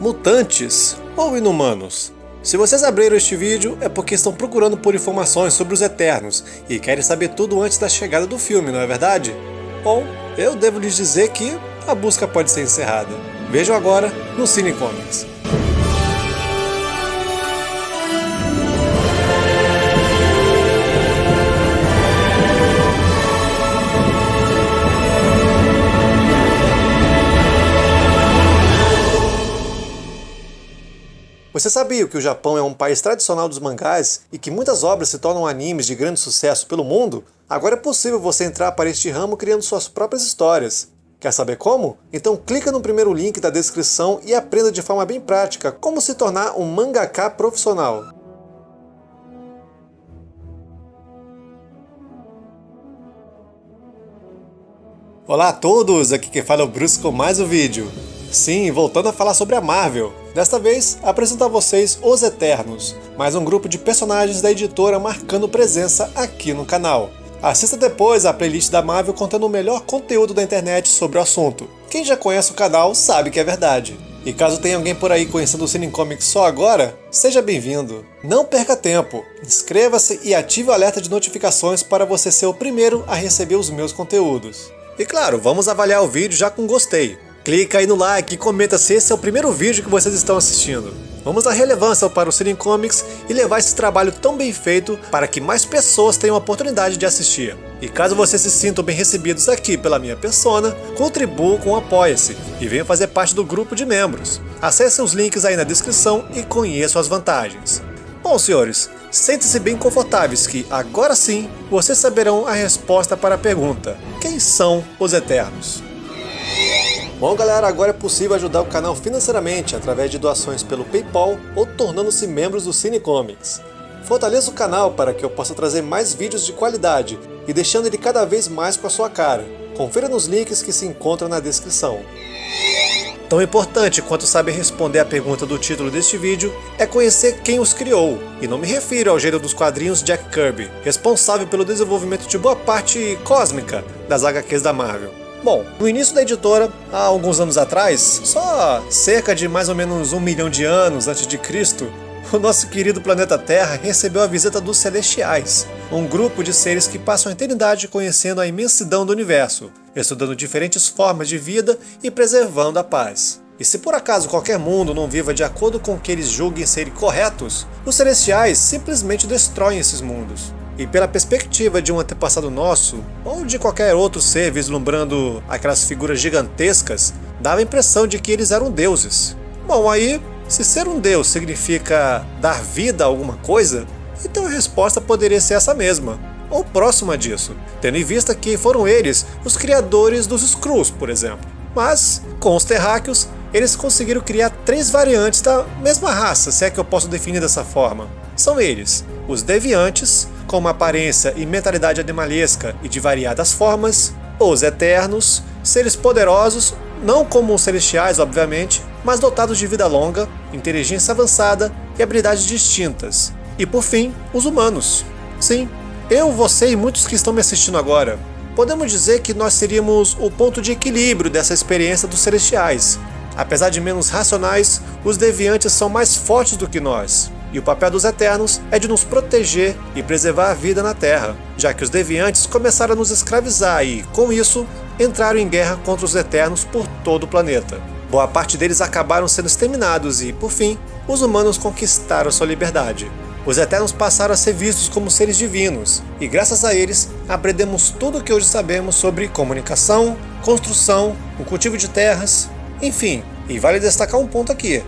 Mutantes ou inumanos? Se vocês abriram este vídeo é porque estão procurando por informações sobre os Eternos e querem saber tudo antes da chegada do filme, não é verdade? Bom, eu devo lhes dizer que a busca pode ser encerrada. Vejam agora no Cine Comics. Você sabia que o Japão é um país tradicional dos mangás e que muitas obras se tornam animes de grande sucesso pelo mundo? Agora é possível você entrar para este ramo criando suas próprias histórias. Quer saber como? Então clica no primeiro link da descrição e aprenda de forma bem prática como se tornar um mangaka profissional. Olá a todos, aqui quem fala é o Bruce com mais um vídeo. Sim, voltando a falar sobre a Marvel. Desta vez, apresento a vocês Os Eternos, mais um grupo de personagens da editora marcando presença aqui no canal. Assista depois a playlist da Marvel contendo o melhor conteúdo da internet sobre o assunto. Quem já conhece o canal sabe que é verdade. E caso tenha alguém por aí conhecendo o Cine Comics só agora, seja bem-vindo. Não perca tempo, inscreva-se e ative o alerta de notificações para você ser o primeiro a receber os meus conteúdos. E claro, vamos avaliar o vídeo já com gostei. Clica aí no like e comenta se esse é o primeiro vídeo que vocês estão assistindo. Vamos dar relevância para o Cine Comics e levar esse trabalho tão bem feito para que mais pessoas tenham a oportunidade de assistir. E caso vocês se sintam bem recebidos aqui pela minha persona, contribua com o Apoia-se e venha fazer parte do grupo de membros. Acesse os links aí na descrição e conheça as vantagens. Bom, senhores, sentem-se bem confortáveis que, agora sim, vocês saberão a resposta para a pergunta: quem são os Eternos? Bom galera, agora é possível ajudar o canal financeiramente através de doações pelo PayPal ou tornando-se membros do Cine Comics. Fortaleça o canal para que eu possa trazer mais vídeos de qualidade e deixando ele cada vez mais com a sua cara. Confira nos links que se encontram na descrição. Tão importante quanto saber responder a pergunta do título deste vídeo é conhecer quem os criou, e não me refiro ao gênio dos quadrinhos Jack Kirby, responsável pelo desenvolvimento de boa parte cósmica das HQs da Marvel. Bom, no início da editora, há alguns anos atrás, só cerca de mais ou menos 1 milhão de anos antes de Cristo, o nosso querido planeta Terra recebeu a visita dos Celestiais, um grupo de seres que passam a eternidade conhecendo a imensidão do universo, estudando diferentes formas de vida e preservando a paz. E se por acaso qualquer mundo não viva de acordo com o que eles julguem serem corretos, os Celestiais simplesmente destroem esses mundos. E pela perspectiva de um antepassado nosso, ou de qualquer outro ser vislumbrando aquelas figuras gigantescas, dava a impressão de que eles eram deuses. Bom, aí, se ser um deus significa dar vida a alguma coisa, então a resposta poderia ser essa mesma, ou próxima disso, tendo em vista que foram eles os criadores dos Skrulls, por exemplo. Mas, com os terráqueos, eles conseguiram criar 3 variantes da mesma raça, se é que eu posso definir dessa forma. São eles, os Deviantes, com uma aparência e mentalidade animalesca e de variadas formas, os Eternos, seres poderosos, não como os Celestiais, obviamente, mas dotados de vida longa, inteligência avançada e habilidades distintas. E por fim, os humanos. Sim, eu, você e muitos que estão me assistindo agora. Podemos dizer que nós seríamos o ponto de equilíbrio dessa experiência dos Celestiais. Apesar de menos racionais, os Deviantes são mais fortes do que nós. E o papel dos Eternos é de nos proteger e preservar a vida na Terra, já que os Deviantes começaram a nos escravizar e, com isso, entraram em guerra contra os Eternos por todo o planeta. Boa parte deles acabaram sendo exterminados e, por fim, os humanos conquistaram sua liberdade. Os Eternos passaram a ser vistos como seres divinos, e graças a eles, aprendemos tudo o que hoje sabemos sobre comunicação, construção, o cultivo de terras, enfim. E vale destacar um ponto aqui.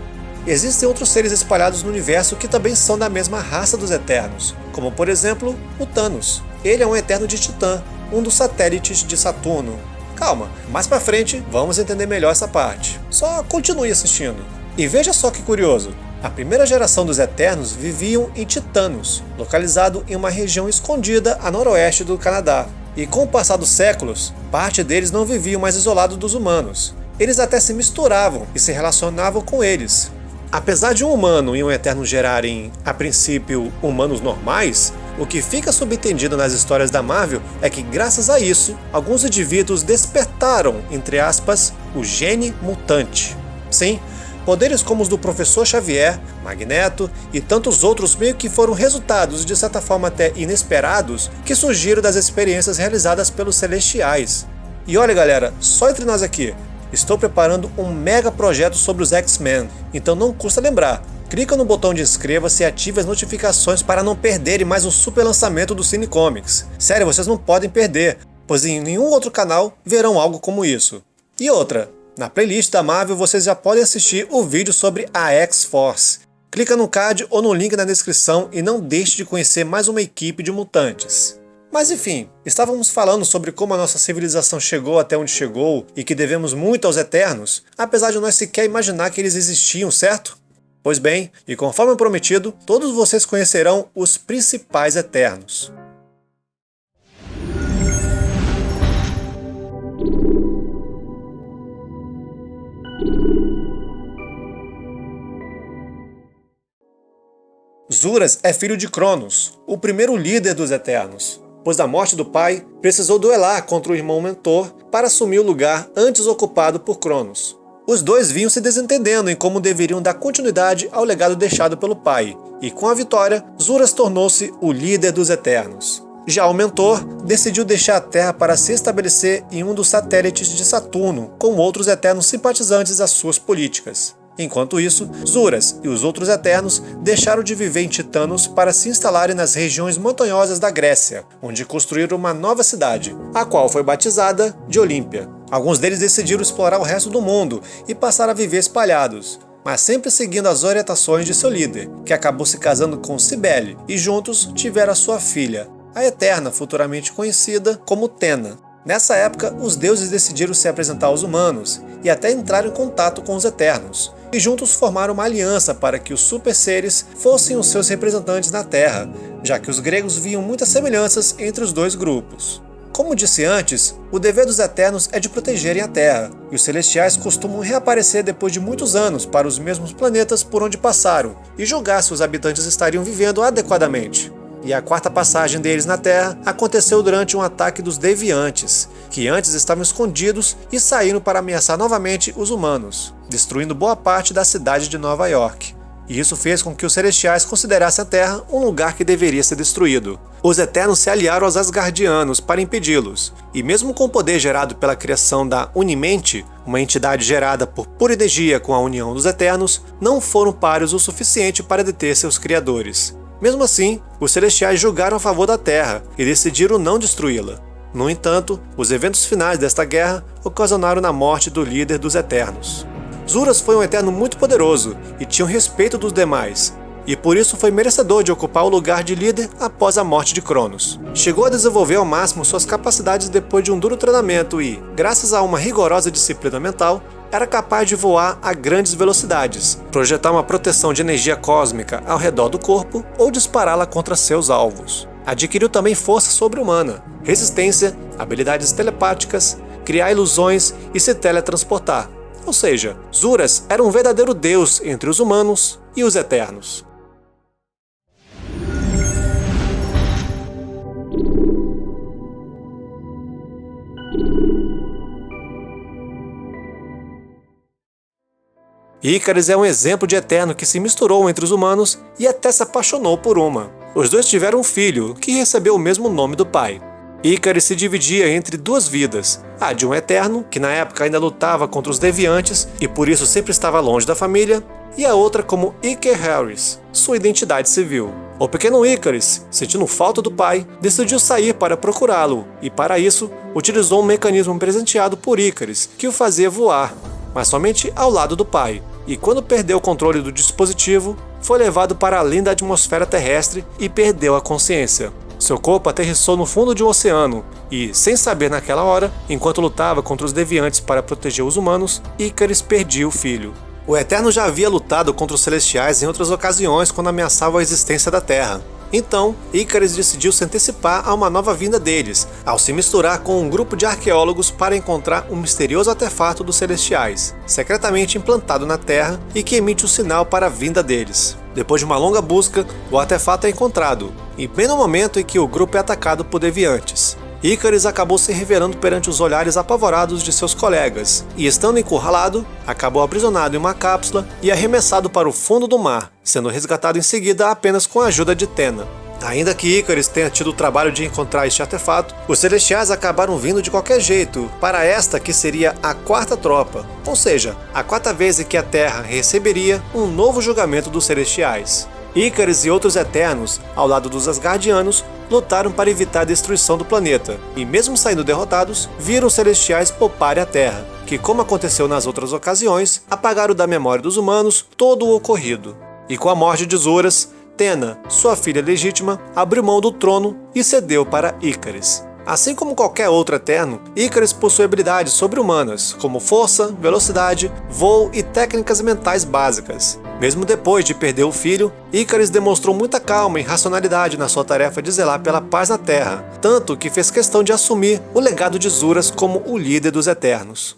Existem outros seres espalhados no universo que também são da mesma raça dos Eternos, como por exemplo, o Thanos. Ele é um Eterno de Titã, um dos satélites de Saturno. Calma, mais pra frente vamos entender melhor essa parte. Só continue assistindo. E veja só que curioso, a primeira geração dos Eternos viviam em Titanos, localizado em uma região escondida a noroeste do Canadá. E com o passar dos séculos, parte deles não viviam mais isolados dos humanos. Eles até se misturavam e se relacionavam com eles. Apesar de um humano e um Eterno gerarem, a princípio, humanos normais, o que fica subentendido nas histórias da Marvel é que, graças a isso, alguns indivíduos despertaram, entre aspas, o gene mutante. Sim, Poderes como os do Professor Xavier, Magneto e tantos outros meio que foram resultados, de certa forma até inesperados, que surgiram das experiências realizadas pelos Celestiais. E olha galera, só entre nós aqui, estou preparando um mega projeto sobre os X-Men, então não custa lembrar. Clica no botão de inscreva-se e ative as notificações para não perderem mais um super lançamento do Cine Comics. Sério, vocês não podem perder, pois em nenhum outro canal verão algo como isso. E outra, na playlist da Marvel vocês já podem assistir o vídeo sobre a X-Force. Clica no card ou no link na descrição e não deixe de conhecer mais uma equipe de mutantes. Mas enfim, estávamos falando sobre como a nossa civilização chegou até onde chegou e que devemos muito aos Eternos, apesar de nós sequer imaginar que eles existiam, certo? Pois bem, e conforme prometido, todos vocês conhecerão os principais Eternos. Zuras é filho de Cronos, o primeiro líder dos Eternos. Pois da morte do pai, precisou duelar contra o irmão mentor para assumir o lugar antes ocupado por Cronos. Os dois vinham se desentendendo em como deveriam dar continuidade ao legado deixado pelo pai, e com a vitória, Zuras tornou-se o líder dos Eternos. Já o mentor decidiu deixar a Terra para se estabelecer em um dos satélites de Saturno, com outros Eternos simpatizantes às suas políticas. Enquanto isso, Zuras e os outros Eternos deixaram de viver em Titanos para se instalarem nas regiões montanhosas da Grécia, onde construíram uma nova cidade, a qual foi batizada de Olímpia. Alguns deles decidiram explorar o resto do mundo e passar a viver espalhados, mas sempre seguindo as orientações de seu líder, que acabou se casando com Cibele, e juntos tiveram a sua filha, a Eterna, futuramente conhecida como Tena. Nessa época, os deuses decidiram se apresentar aos humanos e até entraram em contato com os Eternos, e juntos formaram uma aliança para que os super seres fossem os seus representantes na Terra, já que os gregos viam muitas semelhanças entre os dois grupos. Como disse antes, o dever dos Eternos é de protegerem a Terra, e os Celestiais costumam reaparecer depois de muitos anos para os mesmos planetas por onde passaram, e julgar se os habitantes estariam vivendo adequadamente. E a quarta passagem deles na Terra aconteceu durante um ataque dos Deviantes, que antes estavam escondidos e saíram para ameaçar novamente os humanos, destruindo boa parte da cidade de Nova York. E isso fez com que os Celestiais considerassem a Terra um lugar que deveria ser destruído. Os Eternos se aliaram aos Asgardianos para impedi-los, e mesmo com o poder gerado pela criação da Unimente, uma entidade gerada por pura energia com a união dos Eternos, não foram páreos o suficiente para deter seus criadores. Mesmo assim, os Celestiais julgaram a favor da Terra e decidiram não destruí-la. No entanto, os eventos finais desta guerra ocasionaram na morte do líder dos Eternos. Zuras foi um Eterno muito poderoso e tinha o respeito dos demais, e por isso foi merecedor de ocupar o lugar de líder após a morte de Cronos. Chegou a desenvolver ao máximo suas capacidades depois de um duro treinamento e, graças a uma rigorosa disciplina mental, era capaz de voar a grandes velocidades, projetar uma proteção de energia cósmica ao redor do corpo ou dispará-la contra seus alvos. Adquiriu também força sobre-humana, resistência, habilidades telepáticas, criar ilusões e se teletransportar. Ou seja, Zuras era um verdadeiro deus entre os humanos e os Eternos. Ícaris é um exemplo de Eterno que se misturou entre os humanos e até se apaixonou por uma. Os dois tiveram um filho, que recebeu o mesmo nome do pai. Ícaris se dividia entre duas vidas, a de um Eterno, que na época ainda lutava contra os Deviantes e por isso sempre estava longe da família, e a outra como Iker Harris, sua identidade civil. O pequeno Ícaris, sentindo falta do pai, decidiu sair para procurá-lo, e para isso, utilizou um mecanismo presenteado por Ícaris, que o fazia voar, mas somente ao lado do pai. E quando perdeu o controle do dispositivo, foi levado para além da atmosfera terrestre e perdeu a consciência. Seu corpo aterrissou no fundo de um oceano e, sem saber naquela hora, enquanto lutava contra os Deviantes para proteger os humanos, Ícaris perdia o filho. O Eterno já havia lutado contra os Celestiais em outras ocasiões quando ameaçavam a existência da Terra. Então, Ícaris decidiu se antecipar a uma nova vinda deles, ao se misturar com um grupo de arqueólogos para encontrar um misterioso artefato dos Celestiais, secretamente implantado na Terra e que emite um sinal para a vinda deles. Depois de uma longa busca, o artefato é encontrado, e bem no momento em que o grupo é atacado por Deviantes. Ícaris acabou se revelando perante os olhares apavorados de seus colegas, e estando encurralado, acabou aprisionado em uma cápsula e arremessado para o fundo do mar, sendo resgatado em seguida apenas com a ajuda de Tena. Ainda que Ícaris tenha tido o trabalho de encontrar este artefato, os Celestiais acabaram vindo de qualquer jeito para esta que seria a quarta tropa, ou seja, a quarta vez em que a Terra receberia um novo julgamento dos Celestiais. Ícaris e outros Eternos, ao lado dos Asgardianos, lutaram para evitar a destruição do planeta, e mesmo saindo derrotados, viram os Celestiais pouparem a Terra, que, como aconteceu nas outras ocasiões, apagaram da memória dos humanos todo o ocorrido. E com a morte de Zuras, Tena, sua filha legítima, abriu mão do trono e cedeu para Ícaris. Assim como qualquer outro Eterno, Ícaris possui habilidades sobre-humanas, como força, velocidade, voo e técnicas mentais básicas. Mesmo depois de perder o filho, Ícaris demonstrou muita calma e racionalidade na sua tarefa de zelar pela paz na Terra, tanto que fez questão de assumir o legado de Zuras como o líder dos Eternos.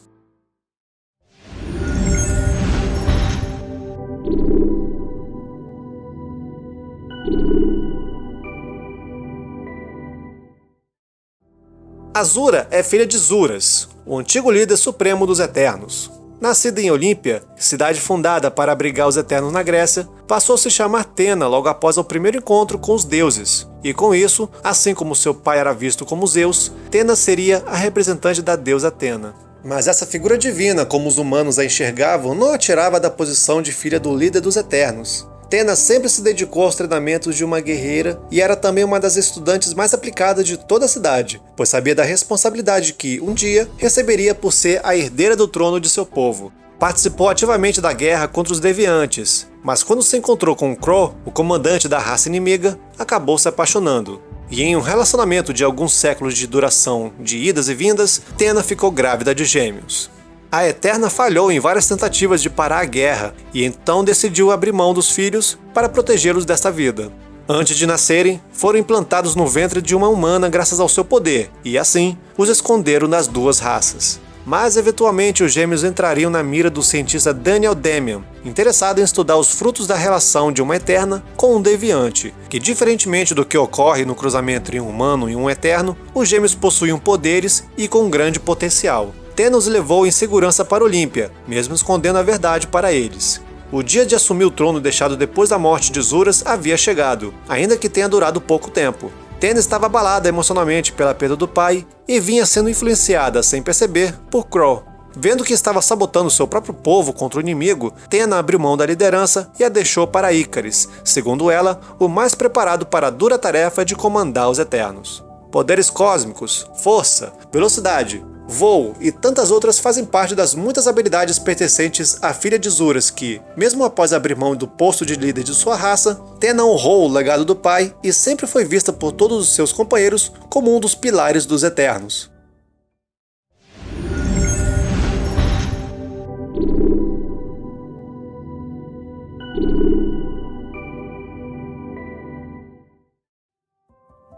Azura é filha de Zuras, o antigo líder supremo dos Eternos. Nascida em Olímpia, cidade fundada para abrigar os Eternos na Grécia, passou a se chamar Tena logo após o primeiro encontro com os deuses, e com isso, assim como seu pai era visto como Zeus, Tena seria a representante da deusa Atena. Mas essa figura divina, como os humanos a enxergavam, não a tirava da posição de filha do líder dos Eternos. Tena sempre se dedicou aos treinamentos de uma guerreira e era também uma das estudantes mais aplicadas de toda a cidade, pois sabia da responsabilidade que, um dia, receberia por ser a herdeira do trono de seu povo. Participou ativamente da guerra contra os Deviantes, mas quando se encontrou com Crow, o comandante da raça inimiga, acabou se apaixonando. E em um relacionamento de alguns séculos de duração, de idas e vindas, Tena ficou grávida de gêmeos. A Eterna falhou em várias tentativas de parar a guerra e então decidiu abrir mão dos filhos para protegê-los desta vida. Antes de nascerem, foram implantados no ventre de uma humana graças ao seu poder e, assim, os esconderam das duas raças. Mas, eventualmente, os gêmeos entrariam na mira do cientista Daniel Demian, interessado em estudar os frutos da relação de uma Eterna com um Deviante, que, diferentemente do que ocorre no cruzamento entre um humano e um Eterno, os gêmeos possuíam poderes e com grande potencial. Tena os levou em segurança para Olímpia, mesmo escondendo a verdade para eles. O dia de assumir o trono deixado depois da morte de Zuras havia chegado, ainda que tenha durado pouco tempo. Tena estava abalada emocionalmente pela perda do pai e vinha sendo influenciada, sem perceber, por Crow. Vendo que estava sabotando seu próprio povo contra o inimigo, Tena abriu mão da liderança e a deixou para Ícaris, segundo ela, o mais preparado para a dura tarefa de comandar os Eternos. Poderes cósmicos, força, velocidade, voo e tantas outras fazem parte das muitas habilidades pertencentes à filha de Zuras que, mesmo após abrir mão do posto de líder de sua raça, Tena honrou o legado do pai e sempre foi vista por todos os seus companheiros como um dos pilares dos Eternos.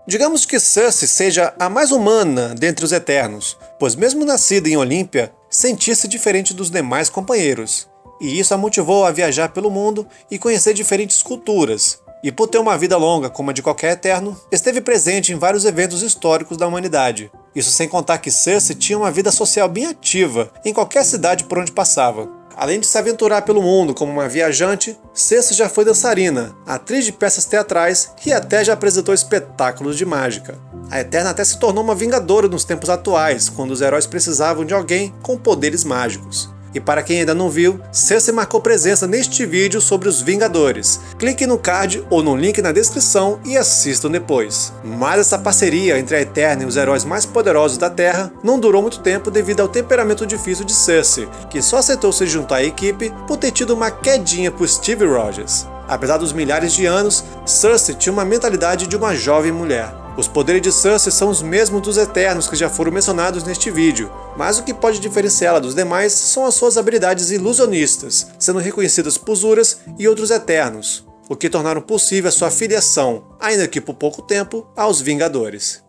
Digamos que Cersei seja a mais humana dentre os Eternos, pois mesmo nascida em Olímpia, sentia-se diferente dos demais companheiros, e isso a motivou a viajar pelo mundo e conhecer diferentes culturas, e por ter uma vida longa como a de qualquer Eterno, esteve presente em vários eventos históricos da humanidade. Isso sem contar que Cersei tinha uma vida social bem ativa em qualquer cidade por onde passava. Além de se aventurar pelo mundo como uma viajante, Cersei já foi dançarina, atriz de peças teatrais e até já apresentou espetáculos de mágica. A Eterna até se tornou uma vingadora nos tempos atuais, quando os heróis precisavam de alguém com poderes mágicos. E para quem ainda não viu, Cersei marcou presença neste vídeo sobre os Vingadores. Clique no card ou no link na descrição e assistam depois. Mas essa parceria entre a Eterna e os heróis mais poderosos da Terra não durou muito tempo devido ao temperamento difícil de Cersei, que só aceitou se juntar à equipe por ter tido uma quedinha por Steve Rogers. Apesar dos milhares de anos, Cersei tinha uma mentalidade de uma jovem mulher. Os poderes de Cersei são os mesmos dos Eternos que já foram mencionados neste vídeo, mas o que pode diferenciá-la dos demais são as suas habilidades ilusionistas, sendo reconhecidas por Zuras e outros Eternos, o que tornaram possível a sua filiação, ainda que por pouco tempo, aos Vingadores.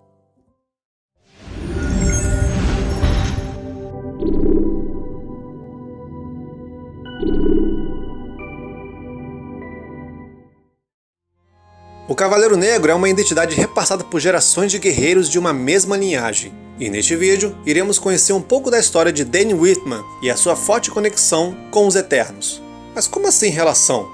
O Cavaleiro Negro é uma identidade repassada por gerações de guerreiros de uma mesma linhagem. E neste vídeo, iremos conhecer um pouco da história de Danny Whitman e a sua forte conexão com os Eternos. Mas como assim relação?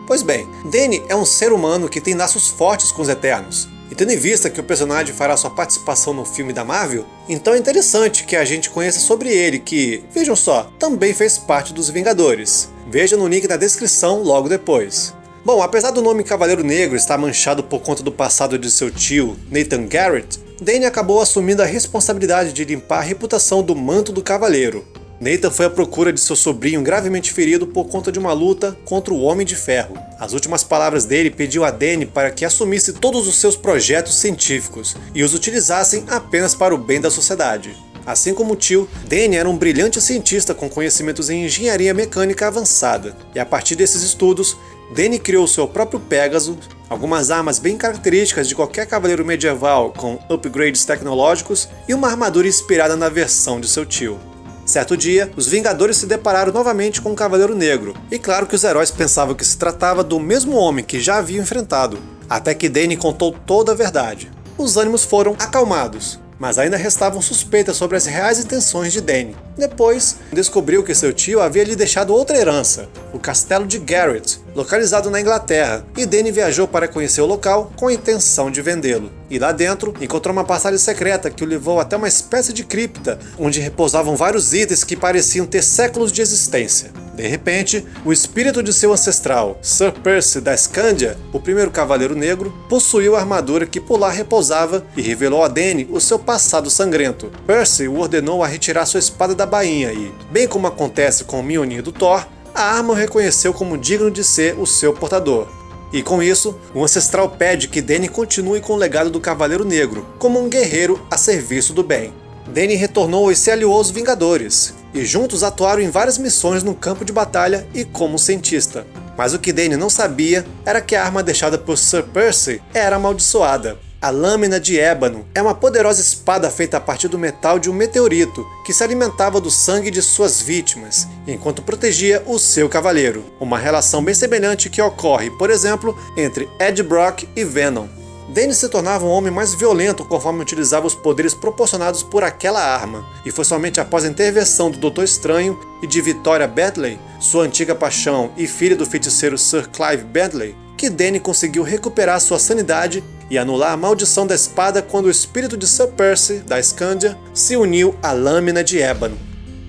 Pois bem, Danny é um ser humano que tem laços fortes com os Eternos. E tendo em vista que o personagem fará sua participação no filme da Marvel, então é interessante que a gente conheça sobre ele que, vejam só, também fez parte dos Vingadores. Veja no link na descrição logo depois. Bom, apesar do nome Cavaleiro Negro estar manchado por conta do passado de seu tio, Nathan Garrett, Danny acabou assumindo a responsabilidade de limpar a reputação do manto do Cavaleiro. Nathan foi à procura de seu sobrinho gravemente ferido por conta de uma luta contra o Homem de Ferro. As últimas palavras dele pediu a Danny para que assumisse todos os seus projetos científicos e os utilizassem apenas para o bem da sociedade. Assim como o tio, Danny era um brilhante cientista com conhecimentos em engenharia mecânica avançada, e a partir desses estudos, Danny criou seu próprio Pégaso, algumas armas bem características de qualquer cavaleiro medieval com upgrades tecnológicos e uma armadura inspirada na versão de seu tio. Certo dia, os Vingadores se depararam novamente com o Cavaleiro Negro, e claro que os heróis pensavam que se tratava do mesmo homem que já haviam enfrentado, até que Danny contou toda a verdade. Os ânimos foram acalmados, mas ainda restavam suspeitas sobre as reais intenções de Danny. Depois, descobriu que seu tio havia lhe deixado outra herança, o castelo de Garrett, localizado na Inglaterra, e Danny viajou para conhecer o local com a intenção de vendê-lo. E lá dentro, encontrou uma passagem secreta que o levou até uma espécie de cripta, onde repousavam vários itens que pareciam ter séculos de existência. De repente, o espírito de seu ancestral, Sir Percy da Escândia, o primeiro Cavaleiro Negro, possuiu a armadura que por lá repousava e revelou a Danny o seu passado sangrento. Percy o ordenou a retirar sua espada da bainha e, bem como acontece com o Mjolnir do Thor, a arma o reconheceu como digno de ser o seu portador. E com isso, o ancestral pede que Danny continue com o legado do Cavaleiro Negro, como um guerreiro a serviço do bem. Danny retornou e se aliou aos Vingadores, e juntos atuaram em várias missões no campo de batalha e como cientista. Mas o que Danny não sabia era que a arma deixada por Sir Percy era amaldiçoada. A lâmina de ébano é uma poderosa espada feita a partir do metal de um meteorito que se alimentava do sangue de suas vítimas, enquanto protegia o seu cavaleiro. Uma relação bem semelhante que ocorre, por exemplo, entre Ed Brock e Venom. Danny se tornava um homem mais violento conforme utilizava os poderes proporcionados por aquela arma, e foi somente após a intervenção do Doutor Estranho e de Victoria Bentley, sua antiga paixão e filha do feiticeiro Sir Clive Bentley, que Danny conseguiu recuperar sua sanidade e anular a maldição da espada quando o espírito de Sir Percy, da Escândia, se uniu à lâmina de ébano.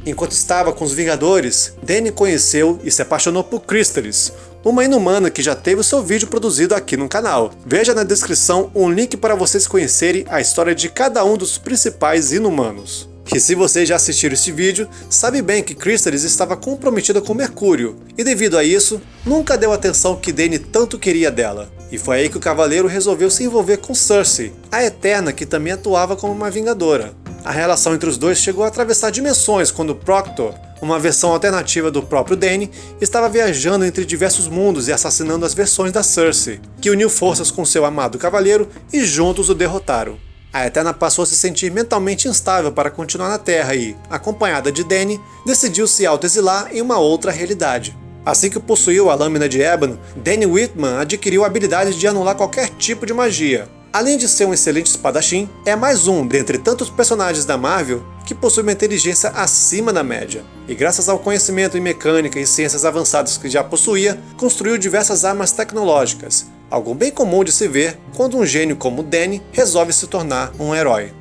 Enquanto estava com os Vingadores, Danny conheceu e se apaixonou por Crystalis, uma inumana que já teve o seu vídeo produzido aqui no canal. Veja na descrição um link para vocês conhecerem a história de cada um dos principais inumanos. E se vocês já assistiram este vídeo, sabe bem que Crystalis estava comprometida com Mercúrio, e devido a isso, nunca deu a atenção que Danny tanto queria dela. E foi aí que o Cavaleiro resolveu se envolver com Cersei, a Eterna que também atuava como uma Vingadora. A relação entre os dois chegou a atravessar dimensões quando Proctor, uma versão alternativa do próprio Danny, estava viajando entre diversos mundos e assassinando as versões da Cersei, que uniu forças com seu amado Cavaleiro e juntos o derrotaram. A Eterna passou a se sentir mentalmente instável para continuar na Terra e, acompanhada de Danny, decidiu se autoexilar em uma outra realidade. Assim que possuiu a lâmina de ébano, Danny Whitman adquiriu a habilidade de anular qualquer tipo de magia. Além de ser um excelente espadachim, é mais um dentre tantos personagens da Marvel que possui uma inteligência acima da média. E graças ao conhecimento em mecânica e ciências avançadas que já possuía, construiu diversas armas tecnológicas, algo bem comum de se ver quando um gênio como Danny resolve se tornar um herói.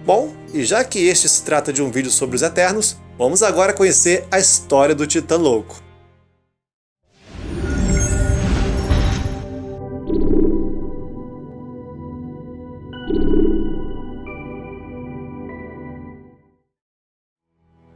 Bom, e já que este se trata de um vídeo sobre os Eternos, vamos agora conhecer a história do Titã Louco.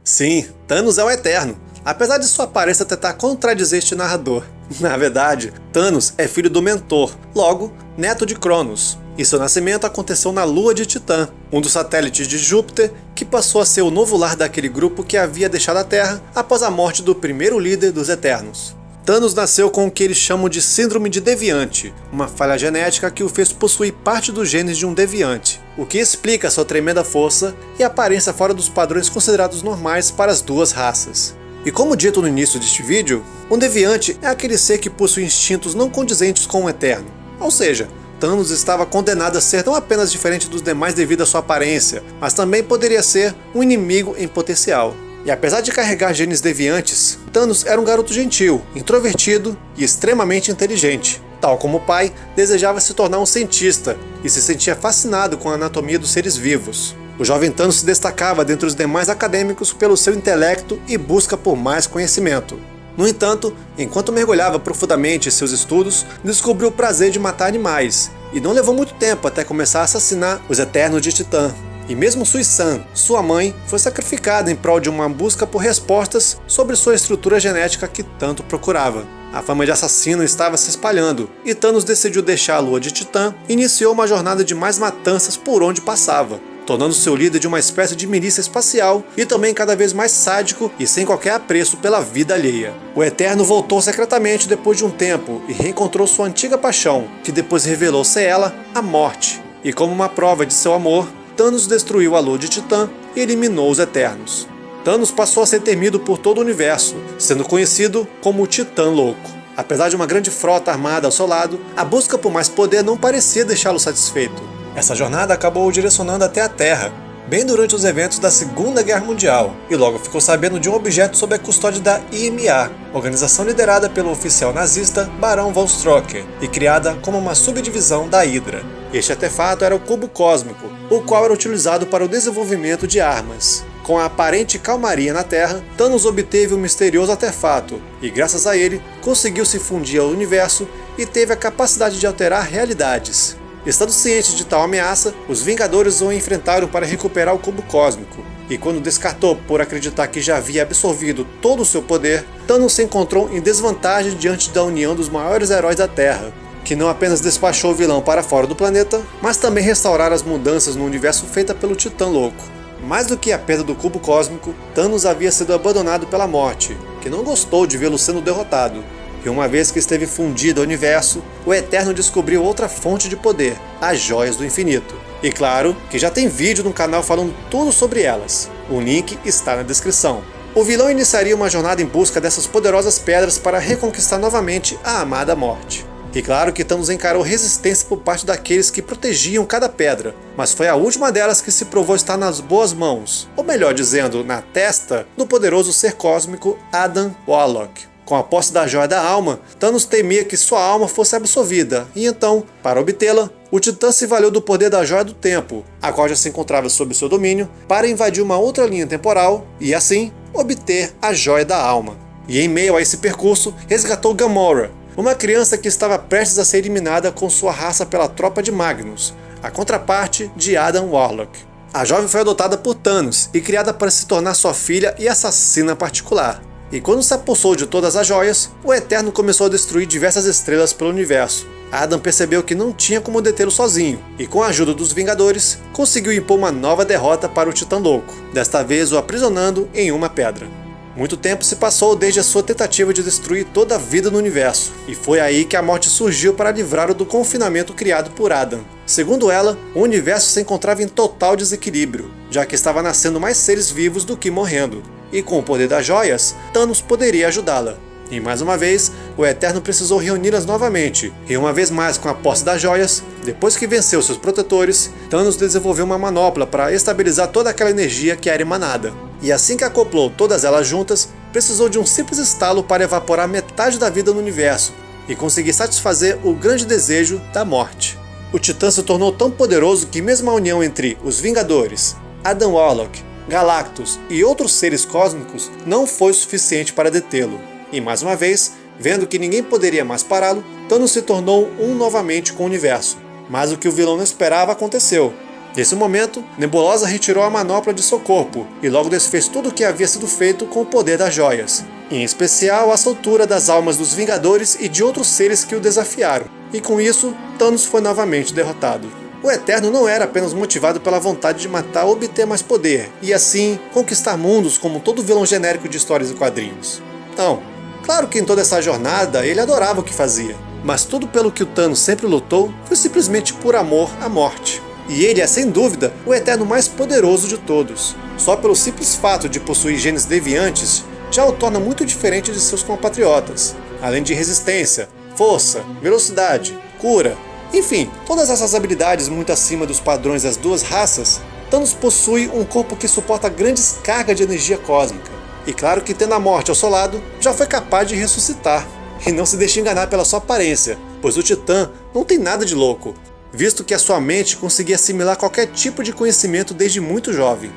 Sim, Thanos é o Eterno, apesar de sua aparência tentar contradizer este narrador. Na verdade, Thanos é filho do Mentor, logo, neto de Cronos, e seu nascimento aconteceu na Lua de Titã, um dos satélites de Júpiter que passou a ser o novo lar daquele grupo que havia deixado a Terra após a morte do primeiro líder dos Eternos. Thanos nasceu com o que eles chamam de Síndrome de Deviante, uma falha genética que o fez possuir parte dos genes de um deviante, o que explica sua tremenda força e aparência fora dos padrões considerados normais para as duas raças. E como dito no início deste vídeo, um deviante é aquele ser que possui instintos não condizentes com o Eterno, ou seja, Thanos estava condenado a ser não apenas diferente dos demais devido à sua aparência, mas também poderia ser um inimigo em potencial. E apesar de carregar genes deviantes, Thanos era um garoto gentil, introvertido e extremamente inteligente. Tal como o pai, desejava se tornar um cientista e se sentia fascinado com a anatomia dos seres vivos. O jovem Thanos se destacava dentre os demais acadêmicos pelo seu intelecto e busca por mais conhecimento. No entanto, enquanto mergulhava profundamente em seus estudos, descobriu o prazer de matar animais, e não levou muito tempo até começar a assassinar os Eternos de Titã. E mesmo Sui-San, sua mãe, foi sacrificada em prol de uma busca por respostas sobre sua estrutura genética que tanto procurava. A fama de assassino estava se espalhando, e Thanos decidiu deixar a Lua de Titã e iniciou uma jornada de mais matanças por onde passava, tornando-se o líder de uma espécie de milícia espacial e também cada vez mais sádico e sem qualquer apreço pela vida alheia. O Eterno voltou secretamente depois de um tempo e reencontrou sua antiga paixão, que depois revelou ser ela, a morte. E como uma prova de seu amor, Thanos destruiu a Lua de Titã e eliminou os Eternos. Thanos passou a ser temido por todo o universo, sendo conhecido como o Titã Louco. Apesar de uma grande frota armada ao seu lado, a busca por mais poder não parecia deixá-lo satisfeito. Essa jornada acabou o direcionando até a Terra, bem durante os eventos da Segunda Guerra Mundial, e logo ficou sabendo de um objeto sob a custódia da IMA, organização liderada pelo oficial nazista Barão von Strucker e criada como uma subdivisão da Hydra. Este artefato era o cubo cósmico, o qual era utilizado para o desenvolvimento de armas. Com a aparente calmaria na Terra, Thanos obteve o misterioso artefato e, graças a ele, conseguiu se fundir ao universo e teve a capacidade de alterar realidades. Estando ciente de tal ameaça, os Vingadores o enfrentaram para recuperar o cubo cósmico, e quando descartou por acreditar que já havia absorvido todo o seu poder, Thanos se encontrou em desvantagem diante da união dos maiores heróis da Terra, que não apenas despachou o vilão para fora do planeta, mas também restauraram as mudanças no universo feita pelo Titã Louco. Mais do que a perda do cubo cósmico, Thanos havia sido abandonado pela morte, que não gostou de vê-lo sendo derrotado. E uma vez que esteve fundido ao universo, o Eterno descobriu outra fonte de poder, as Joias do Infinito. E claro que já tem vídeo no canal falando tudo sobre elas. O link está na descrição. O vilão iniciaria uma jornada em busca dessas poderosas pedras para reconquistar novamente a amada morte. E claro que Thanos encarou resistência por parte daqueles que protegiam cada pedra, mas foi a última delas que se provou estar nas boas mãos, ou melhor dizendo, na testa do poderoso ser cósmico Adam Warlock. Com a posse da Joia da Alma, Thanos temia que sua alma fosse absorvida, e então, para obtê-la, o Titã se valeu do poder da Joia do Tempo, a qual já se encontrava sob seu domínio, para invadir uma outra linha temporal e, assim, obter a Joia da Alma. E em meio a esse percurso, resgatou Gamora, uma criança que estava prestes a ser eliminada com sua raça pela tropa de Magnus, a contraparte de Adam Warlock. A jovem foi adotada por Thanos e criada para se tornar sua filha e assassina particular. E quando se apossou de todas as joias, o Eterno começou a destruir diversas estrelas pelo universo. Adam percebeu que não tinha como detê-lo sozinho, e com a ajuda dos Vingadores, conseguiu impor uma nova derrota para o Titã Louco, desta vez o aprisionando em uma pedra. Muito tempo se passou desde a sua tentativa de destruir toda a vida no universo, e foi aí que a morte surgiu para livrá-lo do confinamento criado por Adam. Segundo ela, o universo se encontrava em total desequilíbrio, já que estava nascendo mais seres vivos do que morrendo, e com o poder das joias, Thanos poderia ajudá-la. E mais uma vez, o Eterno precisou reuni-las novamente, e uma vez mais com a posse das joias, depois que venceu seus protetores, Thanos desenvolveu uma manopla para estabilizar toda aquela energia que era emanada. E assim que acoplou todas elas juntas, precisou de um simples estalo para evaporar metade da vida no universo, e conseguir satisfazer o grande desejo da morte. O Titã se tornou tão poderoso que mesmo a união entre os Vingadores, Adam Warlock, Galactus e outros seres cósmicos não foi suficiente para detê-lo. E mais uma vez, vendo que ninguém poderia mais pará-lo, Thanos se tornou um novamente com o universo. Mas o que o vilão não esperava aconteceu. Nesse momento, Nebulosa retirou a manopla de seu corpo e logo desfez tudo o que havia sido feito com o poder das joias, em especial a soltura das almas dos Vingadores e de outros seres que o desafiaram. E com isso, Thanos foi novamente derrotado. O Eterno não era apenas motivado pela vontade de matar ou obter mais poder, e assim conquistar mundos como todo vilão genérico de histórias e quadrinhos. Não, claro que em toda essa jornada ele adorava o que fazia, mas tudo pelo que o Thanos sempre lutou foi simplesmente por amor à morte. E ele é sem dúvida o Eterno mais poderoso de todos. Só pelo simples fato de possuir genes deviantes já o torna muito diferente de seus compatriotas. Além de resistência, força, velocidade, cura, Enfim, todas essas habilidades muito acima dos padrões das duas raças, Thanos possui um corpo que suporta grandes cargas de energia cósmica. E claro que tendo a morte ao seu lado, já foi capaz de ressuscitar. E não se deixe enganar pela sua aparência, pois o Titã não tem nada de louco, visto que a sua mente conseguia assimilar qualquer tipo de conhecimento desde muito jovem.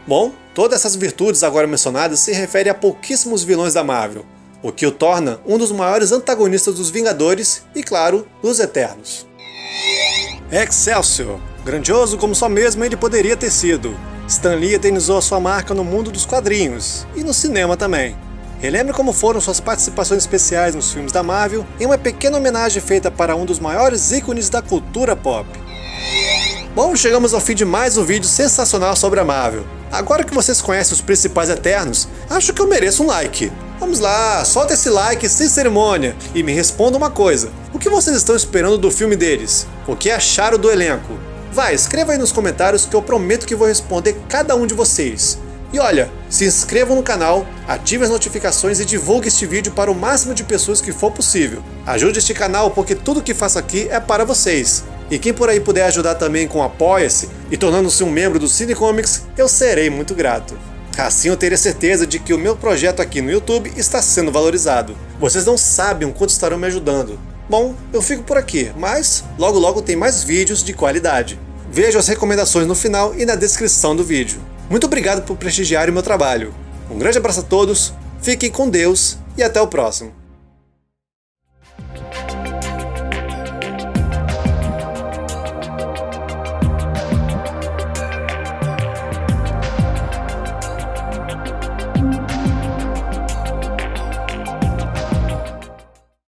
Bom, todas essas virtudes agora mencionadas se referem a pouquíssimos vilões da Marvel, o que o torna um dos maiores antagonistas dos Vingadores e, claro, dos Eternos. Excelsior! Grandioso como só mesmo ele poderia ter sido, Stan Lee eternizou a sua marca no mundo dos quadrinhos e no cinema também. Relembre como foram suas participações especiais nos filmes da Marvel em uma pequena homenagem feita para um dos maiores ícones da cultura pop. Bom, chegamos ao fim de mais um vídeo sensacional sobre a Marvel. Agora que vocês conhecem os principais Eternos, acho que eu mereço um like. Vamos lá, solta esse like sem cerimônia e me responda uma coisa. O que vocês estão esperando do filme deles? O que acharam do elenco? Vai, escreva aí nos comentários que eu prometo que vou responder cada um de vocês. E olha, se inscrevam no canal, ative as notificações e divulgue este vídeo para o máximo de pessoas que for possível. Ajude este canal porque tudo que faço aqui é para vocês. E quem por aí puder ajudar também com o Apoia-se e tornando-se um membro do Cine Comics, eu serei muito grato. Assim eu teria certeza de que o meu projeto aqui no YouTube está sendo valorizado. Vocês não sabem o quanto estarão me ajudando. Bom, eu fico por aqui, mas logo logo tem mais vídeos de qualidade. Vejo as recomendações no final e na descrição do vídeo. Muito obrigado por prestigiar o meu trabalho. Um grande abraço a todos, fiquem com Deus e até o próximo.